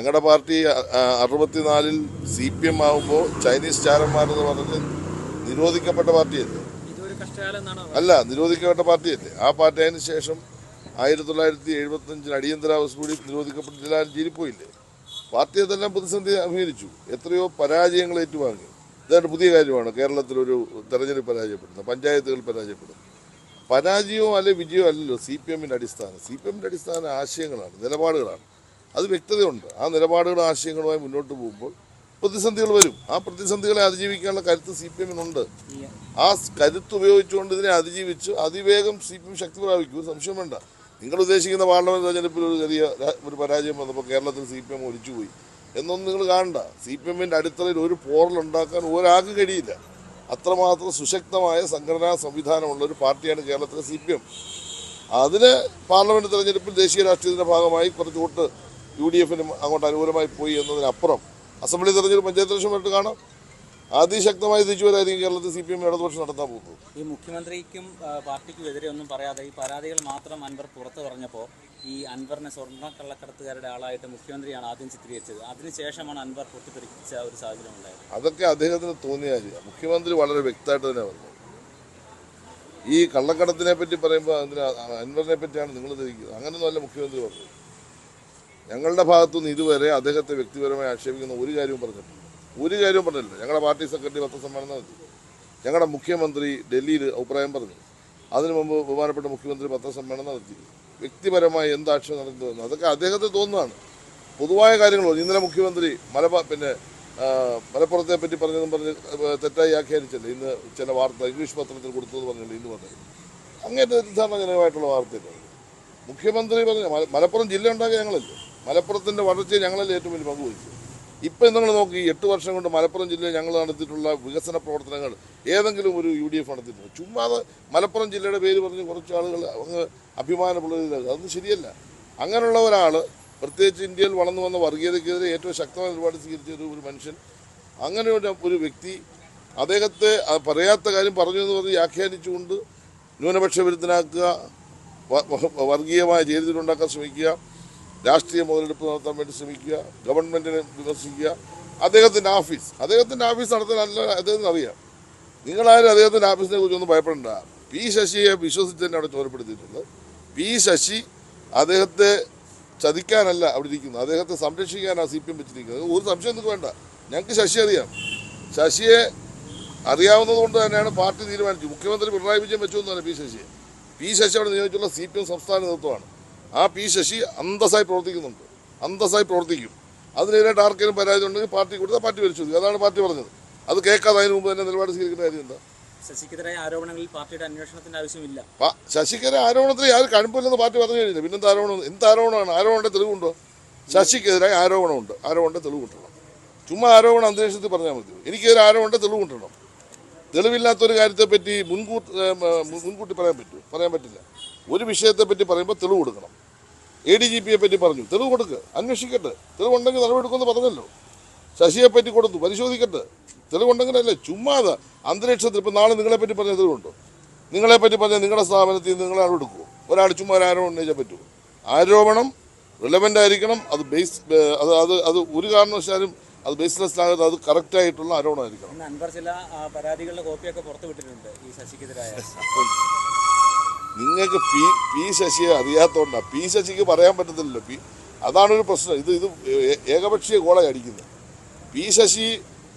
ഞങ്ങളുടെ party 64-ൽ CPM ആകുമ്പോൾ Chinese ചാരന്മാരെന്ന് പറഞ്ഞ് നിരോധിക്കപ്പെട്ട പാർട്ടിയല്ലേ? അല്ല, നിരോധിക്കപ്പെട്ട പാർട്ടിയല്ലേ? ആ പാർട്ടി അതിന് ശേഷം 1975 അടിയന്തരാവസ്ഥ കൂടി നിരോധിക്കപ്പെട്ടില്ല, ജയിലിൽ പോയില്ലേ? പാർട്ടി അതെല്ലാം പ്രതിസന്ധി അഭിമുഖീകരിച്ചു, എത്രയോ പരാജയങ്ങൾ ഏറ്റുവാങ്ങി. ഇതായിട്ട് പുതിയ കാര്യമാണ് കേരളത്തിലൊരു തെരഞ്ഞെടുപ്പ് പരാജയപ്പെടുന്നത്, പഞ്ചായത്തുകൾ പരാജയപ്പെടുന്നത്. പരാജയവും അല്ലെ വിജയവും അല്ലല്ലോ CPM-ന്റെ അടിസ്ഥാനം. CPM-ന്റെ അടിസ്ഥാന ആശയങ്ങളാണ്, നിലപാടുകളാണ്. അത് വ്യക്തതയുണ്ട്. ആ നിലപാടുകളും ആശയങ്ങളുമായി മുന്നോട്ട് പോകുമ്പോൾ പ്രതിസന്ധികൾ വരും. ആ പ്രതിസന്ധികളെ അതിജീവിക്കാനുള്ള കരുത്ത് CPM-നുണ്ട്. ആ കരുത്ത് ഉപയോഗിച്ചുകൊണ്ട് ഇതിനെ അതിജീവിച്ച് അതിവേഗം CPM ശക്തി പ്രാപിക്കും, സംശയം വേണ്ട. നിങ്ങൾ ഉദ്ദേശിക്കുന്ന പാർലമെന്റ് തെരഞ്ഞെടുപ്പിൽ ഒരു പരാജയം വന്നപ്പോൾ കേരളത്തിൽ CPM ഒലിച്ചുപോയി എന്നൊന്നും നിങ്ങൾ കാണണ്ട. CPM-ന്റെ അടിത്തറയിൽ ഒരു പോറലുണ്ടാക്കാൻ ഒരാൾക്ക് കഴിയില്ല. അത്രമാത്രം സുശക്തമായ സംഘടനാ സംവിധാനമുള്ള ഒരു പാർട്ടിയാണ് കേരളത്തിലെ CPM. അതിന് പാർലമെന്റ് തെരഞ്ഞെടുപ്പിൽ ദേശീയ രാഷ്ട്രീയത്തിൻ്റെ ഭാഗമായി കുറച്ച് വോട്ട് UDF-നും അങ്ങോട്ട് അനുകൂലമായി പോയി എന്നതിനപ്പുറം അസംബ്ലി തെരഞ്ഞെടുപ്പ്, പഞ്ചായത്ത് ഇലക്ഷൻ വരെ കാണാം. അതിശക്തമായി തിരിച്ചു വരായിരിക്കും കേരളത്തിൽ CPM ഇടതുപക്ഷം നടത്താൻ പോകുന്നത്. ഈ മുഖ്യമന്ത്രിക്കും പാർട്ടിക്കും എതിരെ ഒന്നും പറയാതെ ഈ പരാതികൾ മാത്രം അൻവർ പുറത്തു പറഞ്ഞപ്പോൾ ഈ അൻവറിനെ സ്വർണ്ണക്കള്ളക്കടത്തുകാരുടെ ആളായിട്ട് മുഖ്യമന്ത്രിയാണ് ആദ്യം ചിത്രീകരിച്ചത്. അതിനുശേഷമാണ് അൻവർ പൊട്ടിത്തെറിച്ച ഒരു സാഹചര്യം ഉണ്ടായത്. അതൊക്കെ അദ്ദേഹത്തിന് തോന്നിയ കാര്യമാണ്. മുഖ്യമന്ത്രി വളരെ വ്യക്തമായിട്ട് തന്നെ പറഞ്ഞു. ഈ കള്ളക്കടത്തിനെ പറ്റി പറയുമ്പോൾ അൻവറിനെ പറ്റിയാണ് നിങ്ങൾ ധരിക്കുന്നത്. അങ്ങനെയൊന്നുമല്ല മുഖ്യമന്ത്രി പറഞ്ഞു. ഞങ്ങളുടെ ഭാഗത്തുനിന്ന് ഇതുവരെ അദ്ദേഹത്തെ വ്യക്തിപരമായി ആക്ഷേപിക്കുന്ന ഒരു കാര്യവും പറഞ്ഞിട്ടില്ല. ഒരു കാര്യവും പറഞ്ഞില്ല. ഞങ്ങളുടെ പാർട്ടി സെക്രട്ടറി പത്രസമ്മേളനം നടത്തി. ഞങ്ങളുടെ മുഖ്യമന്ത്രി ഡൽഹിയിൽ അഭിപ്രായം പറഞ്ഞു. അതിനു മുമ്പ് ബഹുമാനപ്പെട്ട മുഖ്യമന്ത്രി പത്രസമ്മേളനം നടത്തി. വ്യക്തിപരമായി എന്ത് ആക്ഷേപം നടത്തുന്നു അതൊക്കെ അദ്ദേഹത്തെ തോന്നുന്നതാണ്. പൊതുവായ കാര്യങ്ങളോ ഇന്നലെ മുഖ്യമന്ത്രി മലപ്പുറത്തെ പറ്റി പറഞ്ഞതെന്ന് പറഞ്ഞ് തെറ്റായി വ്യാഖ്യാനിച്ചല്ലേ ഇന്ന് ചില വാർത്ത ഇംഗ്ലീഷ് പത്രത്തിൽ കൊടുത്തത് പറഞ്ഞില്ല ഇന്ന് പറഞ്ഞത്. അങ്ങേറ്റ തെറ്റിദ്ധാരണജനകമായിട്ടുള്ള വാർത്തയല്ലേ. മുഖ്യമന്ത്രി പറഞ്ഞു മലപ്പുറം ജില്ല ഉണ്ടാക്കിയ ഞങ്ങളല്ലേ, മലപ്പുറത്തിൻ്റെ വളർച്ചയെ ഞങ്ങളല്ലേ ഏറ്റവും വലിയ പങ്ക് വഹിച്ചു. ഇപ്പം നിങ്ങൾ നോക്കി 8 വർഷം കൊണ്ട് മലപ്പുറം ജില്ലയിൽ ഞങ്ങൾ നടത്തിയിട്ടുള്ള വികസന പ്രവർത്തനങ്ങൾ ഏതെങ്കിലും ഒരു UDF നടത്തിയിട്ടുണ്ട്? ചുമ്മാതെ മലപ്പുറം ജില്ലയുടെ പേര് പറഞ്ഞ് കുറച്ച് ആളുകൾ അങ്ങ് അഭിമാനമുള്ളതിൽ അതൊന്നും ശരിയല്ല. അങ്ങനെയുള്ള ഒരാൾ, പ്രത്യേകിച്ച് ഇന്ത്യയിൽ വളർന്നു വന്ന വർഗീയതയ്ക്കെതിരെ ഏറ്റവും ശക്തമായ നിലപാട് സ്വീകരിച്ച ഒരു മനുഷ്യൻ, അങ്ങനെ ഒരു വ്യക്തി അദ്ദേഹത്തെ പറയാത്ത കാര്യം പറഞ്ഞു എന്ന് പറഞ്ഞ് വ്യാഖ്യാനിച്ചുകൊണ്ട് ന്യൂനപക്ഷ വിരുദ്ധനാക്കുക, വർഗീയമായ ചേരിതിലുണ്ടാക്കാൻ ശ്രമിക്കുക, രാഷ്ട്രീയ മുതലെടുപ്പ് നടത്താൻ വേണ്ടി ശ്രമിക്കുക, ഗവൺമെൻറ്റിനെ വിമർശിക്കുക. അദ്ദേഹത്തിൻ്റെ ഓഫീസ് നടത്താൻ നല്ല അദ്ദേഹത്തിന് അറിയാം. നിങ്ങളാരും അദ്ദേഹത്തിൻ്റെ ഓഫീസിനെ കുറിച്ചൊന്നും ഭയപ്പെടേണ്ട. പി ശശിയെ വിശ്വസിച്ച് തന്നെ അവിടെ ചുമതലപ്പെടുത്തിയിട്ടുണ്ട്. പി ശശി അദ്ദേഹത്തെ ചതിക്കാനല്ല അവിടെ ഇരിക്കുന്നത്, അദ്ദേഹത്തെ സംരക്ഷിക്കാനാണ് CPM വെച്ചിരിക്കുന്നത്. ഒരു സംശയം നിങ്ങൾക്ക് വേണ്ട. ഞങ്ങൾക്ക് ശശി അറിയാം. ശശിയെ അറിയാവുന്നത് കൊണ്ട് തന്നെയാണ് പാർട്ടി തീരുമാനിച്ചു. മുഖ്യമന്ത്രി പിണറായി വിജയൻ വെച്ചു എന്നല്ല പി ശശി അവിടെ നിയോഗിച്ചുള്ള CPM സംസ്ഥാന നേതൃത്വമാണ്. ആ പി ശശി അന്തസ്സായി പ്രവർത്തിക്കും. അതിനെതിരായിട്ട് ആർക്കെങ്കിലും പരാതി ഉണ്ടെങ്കിൽ പാർട്ടി കൊടുത്താൽ പാർട്ടി പരിശോധിക്കും. അതാണ് പാർട്ടി പറഞ്ഞത്. അത് കേൾക്കാതെ അതിന് മുമ്പ് തന്നെ നിലപാട് സ്വീകരിക്കേണ്ട കാര്യം എന്താ? ശശിക്കെതിരായ ആരോപണങ്ങളിൽ പാർട്ടിയുടെ അന്വേഷണത്തിന്റെ ആവശ്യമില്ല. ശശിക്കെതിരെ ആരോപണത്തിൽ ആരും കഴമ്പില്ലെന്ന് പാർട്ടി പറഞ്ഞു കഴിഞ്ഞില്ല. പിന്നെന്താ ആരോപണം? ആരോപണമാണ്? ആരോപണത്തെ തെളിവുണ്ടോ? ശശിക്കെതിരായ ആരോപണമുണ്ട്, ആരോപണത്തെ തെളിവ് കിട്ടണം. ചുമ്മാ ആരോപണം അന്തരീക്ഷത്തിൽ പറഞ്ഞാൽ മതി. എനിക്കെതിരെ ആരോപണത്തെ തെളിവ് കിട്ടണം. തെളിവില്ലാത്തൊരു കാര്യത്തെപ്പറ്റി മുൻകൂട്ടി പറയാൻ പറ്റില്ല. ഒരു വിഷയത്തെപ്പറ്റി പറയുമ്പോൾ തെളിവ് കൊടുക്കണം. ADGPയെ പറ്റി പറഞ്ഞു, തെളിവ് കൊടുക്കുക, അന്വേഷിക്കട്ടെ. തെളിവുണ്ടെങ്കിൽ നടപടിയെടുക്കുമെന്ന് പറഞ്ഞല്ലോ. ശശിയെപ്പറ്റി കൊടുത്തു, പരിശോധിക്കട്ടെ. തെളിവുണ്ടെങ്കിലല്ലേ. ചുമ്മാതെ അന്തരീക്ഷത്തിൽ ഇപ്പം നാളെ നിങ്ങളെപ്പറ്റി പറഞ്ഞ തെളിവുണ്ടോ? നിങ്ങളെപ്പറ്റി പറഞ്ഞാൽ നിങ്ങളുടെ സ്ഥാപനത്തിൽ നിന്ന് നിങ്ങൾ നടപടിയെടുക്കുമോ? ഒരാൾ ചുമ്മാ ഒരു ആരോപണം ഉന്നയിച്ചാൽ പറ്റുമോ? ആരോപണം റിലവൻ്റ് ആയിരിക്കണം. അത് ഒരു കാരണവശാലും അത് ബേസ്ലെസ് ആകാതെ അത് കറക്റ്റായിട്ടുള്ള ആരോപണമായിരിക്കണം. അൻവർ ചില പരാതികളുടെ കോപ്പിയൊക്കെ പുറത്തു വിട്ടിട്ടുണ്ട് ഈ ശശിക്കെതിരായ. നിങ്ങൾക്ക് പി ശശിയെ അറിയാത്തതുകൊണ്ടാണ്. പി ശശിക്ക് പറയാൻ പറ്റത്തില്ലല്ലോ. അതാണൊരു പ്രശ്നം. ഇത് ഏകപക്ഷീയ ഗോളായി അടിക്കുന്നത്. പി ശശി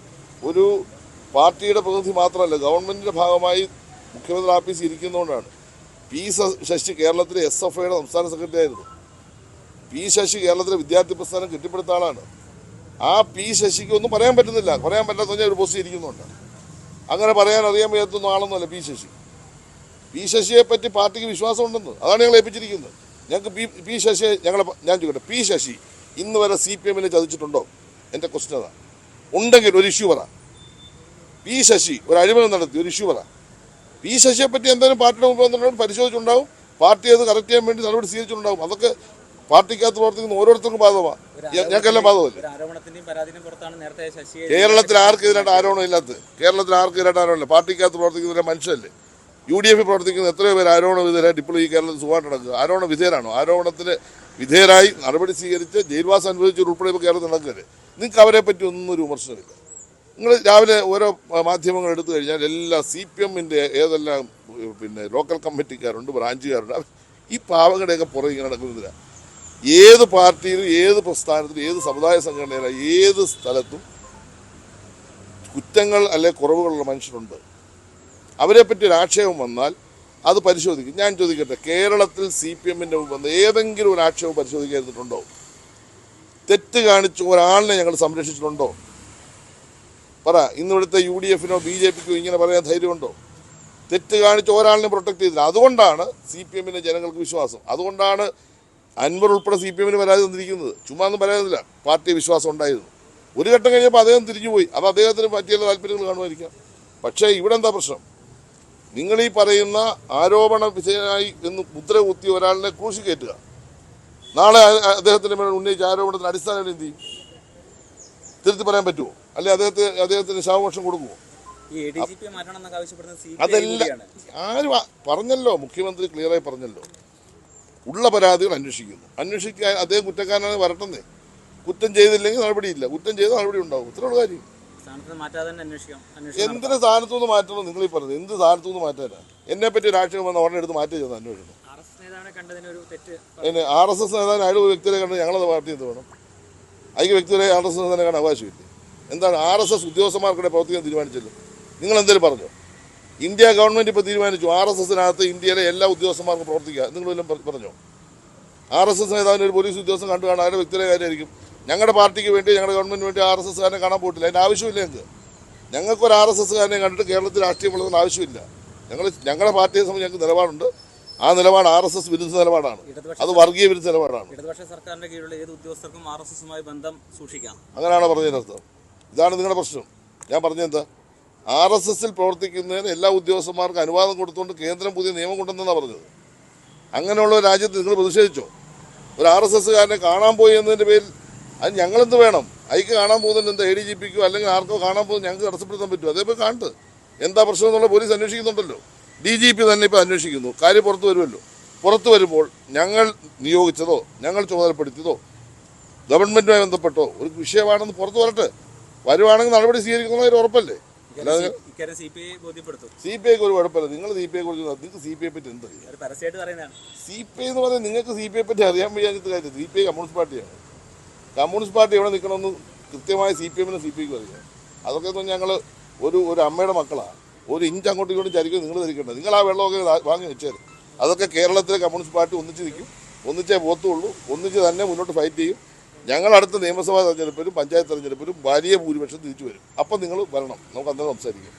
ഒരു പാർട്ടിയുടെ പ്രതിനിധി മാത്രമല്ല, ഗവൺമെൻറ്റിൻ്റെ ഭാഗമായി മുഖ്യമന്ത്രി ഓഫീസിൽ ഇരിക്കുന്നതുകൊണ്ടാണ്. പി ശശി കേരളത്തിലെ SFIയുടെ സംസ്ഥാന സെക്രട്ടറി ആയിരുന്നു. പി ശശി കേരളത്തിലെ വിദ്യാർത്ഥി പ്രസ്ഥാനം കെട്ടിപ്പടുത്ത ആളാണ്. ആ പി ശശിക്ക് ഒന്നും പറയാൻ പറ്റുന്നില്ല. പറയാൻ പറ്റാത്ത ഒരു പോസ്റ്റ് ഇരിക്കുന്നുണ്ട്. അങ്ങനെ പറയാൻ അറിയാൻ വയ്യാത്തൊന്നും ആളൊന്നുമല്ല പി ശശി. പി ശശിയെ പറ്റി പാർട്ടിക്ക് വിശ്വാസമുണ്ടെന്ന്, അതാണ് ഞങ്ങൾ ഏൽപ്പിച്ചിരിക്കുന്നത്. ഞങ്ങൾക്ക് പി ശശിയെ ഞാൻ ചോദിക്കട്ടെ, പി ശശി ഇന്ന് വരെ CPM-നെ ചതിച്ചിട്ടുണ്ടോ? എൻ്റെ ക്വസ്റ്റ്യൻ അതാണ്. ഉണ്ടെങ്കിൽ ഒരു ഇഷ്യൂ പറ. പി ശശി ഒരു അഴിമതി നടത്തി, ഒരു ഇഷ്യൂ പറ. പി ശശിയെ പറ്റി എന്തായാലും പാർട്ടിയുടെ മുമ്പ് വന്നിട്ടുണ്ടാവും, പരിശോധിച്ചിട്ടുണ്ടാവും. പാർട്ടി അത് കറക്റ്റ് ചെയ്യാൻ വേണ്ടി നടപടി സ്വീകരിച്ചിട്ടുണ്ടാവും. അതൊക്കെ പാർട്ടിക്കകത്ത് പ്രവർത്തിക്കുന്ന ഓരോരുത്തർക്കും ബാധകമാണ്. ഞങ്ങൾക്കെല്ലാം ബാധകമല്ലേ? കേരളത്തിൽ ആർക്കെതിരായിട്ട് ആരോപണം ഇല്ലാത്തത്? കേരളത്തിൽ ആർക്കെതിരായിട്ട് ആരോപണമില്ല? പാർട്ടിക്കകത്ത് പ്രവർത്തിക്കുന്ന മനുഷ്യരല്ലേ? UDF പ്രവർത്തിക്കുന്ന എത്രയോ പേര് ആരോപണ വിധേയരായിട്ട് ഇപ്പോൾ ഈ കേരളത്തിൽ സുഖമായിട്ട് നടക്കുക. ആരോപണ വിധേയരാണോ? ആരോപണത്തിന് വിധേയരായി നടപടി സ്വീകരിച്ച് ജയിൽവാസം അനുഭവിച്ചവരുൾപ്പെടെ ഇപ്പോൾ കേരളത്തിൽ നടക്കരുത്. നിങ്ങൾക്ക് അവരെ പറ്റി ഒന്നും ഒരു വിമർശനമില്ല. നിങ്ങൾ രാവിലെ ഓരോ മാധ്യമങ്ങൾ എടുത്തു കഴിഞ്ഞാൽ എല്ലാ CPM-ൻ്റെ ഏതെല്ലാം പിന്നെ ലോക്കൽ കമ്മിറ്റിക്കാരുണ്ട്, ബ്രാഞ്ചുകാരുണ്ട്. ഈ പാവങ്ങളുടെയൊക്കെ പുറകെ ഇങ്ങനെ നടക്കുന്നില്ല. ഏത് പാർട്ടിയിലും ഏത് പ്രസ്ഥാനത്തിലും ഏത് സമുദായ സംഘടനയിലും ഏത് സ്ഥലത്തും കുറ്റങ്ങൾ അല്ലെ കുറവുകളുള്ള മനുഷ്യരുണ്ട്. അവരെപ്പറ്റി ഒരു ആക്ഷേപം വന്നാൽ അത് പരിശോധിക്കും. ഞാൻ ചോദിക്കട്ടെ, കേരളത്തിൽ CPM-ൻ്റെ വന്ന് ഏതെങ്കിലും ഒരു ആക്ഷേപം പരിശോധിക്കാതിട്ടുണ്ടോ? തെറ്റ് കാണിച്ച് ഒരാളിനെ ഞങ്ങൾ സംരക്ഷിച്ചിട്ടുണ്ടോ? പറ. ഇന്നിവിടുത്തെ UDF-നോ BJP-ക്കോ ഇങ്ങനെ പറയാൻ ധൈര്യമുണ്ടോ? തെറ്റ് കാണിച്ച് ഒരാളിനെ പ്രൊട്ടക്ട് ചെയ്തില്ല. അതുകൊണ്ടാണ് CPM-നെ ജനങ്ങൾക്ക് വിശ്വാസം. അതുകൊണ്ടാണ് അൻവർ ഉൾപ്പെടെ CPM-ന് പരാതി തന്നിരിക്കുന്നത്. ചുമ്മാ ഒന്നും പറയാനില്ല. പാർട്ടി വിശ്വാസം ഉണ്ടായിരുന്നു. ഒരു ഘട്ടം കഴിഞ്ഞപ്പോൾ അദ്ദേഹം തിരിഞ്ഞുപോയി. അത് അദ്ദേഹത്തിന് പറ്റിയുള്ള താല്പര്യങ്ങൾ കാണുമായിരിക്കാം. പക്ഷേ ഇവിടെ എന്താ പ്രശ്നം? നിങ്ങൾ ഈ പറയുന്ന ആരോപണ വിധേയനായി എന്ന് മുദ്ര കുത്തിയ ഒരാളിനെ ക്രൂശി കയറ്റുക. നാളെ അദ്ദേഹത്തിന് മേൽ ഉന്നയിച്ച ആരോപണത്തിന് അടിസ്ഥാനം എന്ത് ചെയ്യും? തിരുത്തി പറയാൻ പറ്റുമോ? അല്ലെ അദ്ദേഹത്തിന് ശവമോക്ഷം കൊടുക്കുമോ? അതെല്ലാം ആരും പറഞ്ഞല്ലോ. മുഖ്യമന്ത്രി ക്ലിയറായി പറഞ്ഞല്ലോ. ഉള്ള പരാതികൾ അന്വേഷിക്കാൻ അദ്ദേഹം കുറ്റക്കാരനാണ്, വരട്ടെന്നേ. കുറ്റം ചെയ്തില്ലെങ്കിൽ നടപടിയില്ല, കുറ്റം ചെയ്താൽ നടപടി ഉണ്ടാവും. ഇത്രയുള്ള കാര്യം. എന്തിന് സ്ഥാനത്തു നിന്ന് മാറ്റണം? നിങ്ങൾ ഈ പറഞ്ഞത് എന്ത് സ്ഥാനത്തു നിന്ന് മാറ്റാനാ? എന്നെ പറ്റി ഒരു ആക്ഷേപം വന്ന ഉടനെ എടുത്ത് മാറ്റി ചെന്ന് അന്വേഷണം. പിന്നെ RSS നേതാവിന് അയാൾ വ്യക്തിയെ കണ്ട് ഞങ്ങളത് പാർട്ടി എന്ത് വേണം? അതിന് വ്യക്തികളെ RSS നേതാവിനെ കാണാൻ അവകാശമില്ല. എന്താണ് RSS ഉദ്യോഗസ്ഥന്മാർക്കിടെ പ്രവർത്തിക്കാൻ തീരുമാനിച്ചല്ലോ? നിങ്ങൾ എന്തെങ്കിലും പറഞ്ഞോ? ഇന്ത്യ ഗവൺമെൻറ് ഇപ്പോൾ തീരുമാനിച്ചു RSS-നകത്ത് ഇന്ത്യയിലെ എല്ലാ ഉദ്യോഗസ്ഥന്മാർക്കും പ്രവർത്തിക്കുക. നിങ്ങളെല്ലാം പറഞ്ഞോ? RSS നേതാവിന് ഒരു പോലീസ് ഉദ്യോഗസ്ഥൻ കണ്ടു കാണാൻ അയാളുടെ വ്യക്തിയുടെ കാര്യമായിരിക്കും. ഞങ്ങളുടെ പാർട്ടിക്ക് വേണ്ടി, ഞങ്ങളുടെ ഗവൺമെൻറ്റിന് വേണ്ടി RSS-കാരനെ കാണാൻ പോയിട്ടില്ല. അതിൻ്റെ ആവശ്യമില്ല. ഞങ്ങൾക്കൊരു RSS-കാരനെ കണ്ടിട്ട് കേരളത്തിൽ രാഷ്ട്രീയം വളർത്തുന്ന ആവശ്യമില്ല. ഞങ്ങളുടെ പാർട്ടിയെ സംബന്ധിച്ച് ഞങ്ങൾക്ക് നിലപാടുണ്ട്. ആ നിലപാട് RSS വിരുദ്ധ നിലപാടാണ്. അത് വർഗീയ വിരുദ്ധ നിലപാടാണ്. ഇടതുപക്ഷ സർക്കാരിന്റെ കീഴിലുള്ള ഏത് ഉദ്യോഗസ്ഥർക്കും RSS-മായി ബന്ധം സൂക്ഷിക്കാം. അങ്ങനെയാണ് പറഞ്ഞതിനർത്ഥം. ഇതാണ് നിങ്ങളുടെ പ്രശ്നം. ഞാൻ പറഞ്ഞെന്താ? RSS-ൽ പ്രവർത്തിക്കുന്നതിന് എല്ലാ ഉദ്യോഗസ്ഥന്മാർക്കും അനുവാദം കൊടുത്തുകൊണ്ട് കേന്ദ്രം പുതിയ നിയമം കൊണ്ടുവന്നെന്നാണ് പറഞ്ഞത്. അങ്ങനെയുള്ള ഒരു രാജ്യത്ത് നിങ്ങൾ പ്രതിഷേധിച്ചോ? ഒരു RSS-കാരനെ കാണാൻ പോയി എന്നതിൻ്റെ പേരിൽ അത് ഞങ്ങളെന്ത് വേണം? അയക്ക് കാണാൻ പോകുന്നതിന് എന്താ? ADGP-ക്കോ അല്ലെങ്കിൽ ആർക്കോ കാണാൻ പോകുന്നത് ഞങ്ങൾക്ക് തടസ്സപ്പെടുത്താൻ പറ്റുമോ? അതേപോലെ കാണട്ട് എന്താ പ്രശ്നം എന്നുള്ള പോലീസ് അന്വേഷിക്കുന്നുണ്ടല്ലോ. DGP തന്നെ ഇപ്പോൾ അന്വേഷിക്കുന്നു. കാര്യം പുറത്ത് വരുമല്ലോ. പുറത്ത് വരുമ്പോൾ ഞങ്ങൾ നിയോഗിച്ചതോ ഞങ്ങൾ ചുമതലപ്പെടുത്തിയതോ ഗവൺമെൻറ്റുമായി ബന്ധപ്പെട്ടോ ഒരു വിഷയമാണെന്ന് പുറത്ത് വരട്ടെ. വരുവാണെങ്കിൽ നടപടി സ്വീകരിക്കുന്നതിന് ഉറപ്പല്ലേ? അല്ലാതെ CPIക്ക് ഒരു കുഴപ്പമില്ല. നിങ്ങൾ CPIയെ കുറിച്ച് നിങ്ങൾക്ക് CPIയെ പറ്റി എന്താ? CPI എന്ന് പറഞ്ഞാൽ നിങ്ങൾക്ക് CPIയെ പറ്റി അറിയാൻ വയ്യാഞ്ഞിട്ട് കാര്യം. CPI കമ്മ്യൂണിസ്റ്റ് പാർട്ടിയാണ്. കമ്മ്യൂണിസ്റ്റ് പാർട്ടി എവിടെ നിൽക്കണമെന്ന് കൃത്യമായി CPM-നും CPIക്കും അറിയാം. അതൊക്കെ ഞങ്ങൾ ഒരു അമ്മയുടെ മക്കളാണ്. ഒരു ഇഞ്ച് അങ്ങോട്ടും ഇങ്ങോട്ടും ചരിക്കും നിങ്ങൾ ധരിക്കേണ്ടത്. നിങ്ങൾ ആ വെള്ളമൊക്കെ വാങ്ങി വെച്ചേരും. അതൊക്കെ കേരളത്തിലെ കമ്മ്യൂണിസ്റ്റ് പാർട്ടി ഒന്നിച്ച് നിൽക്കും. ഒന്നിച്ചേ പോത്തുള്ളൂ. ഒന്നിച്ച് തന്നെ മുന്നോട്ട് ഫൈറ്റ് ചെയ്യും. ഞങ്ങൾ അടുത്ത നിയമസഭാ തെരഞ്ഞെടുപ്പിലും പഞ്ചായത്ത് തെരഞ്ഞെടുപ്പിലും വലിയ ഭൂരിപക്ഷം തിരിച്ചു വരും. അപ്പം നിങ്ങൾ വരണം. നമുക്ക് അന്നേരം സംസാരിക്കാം.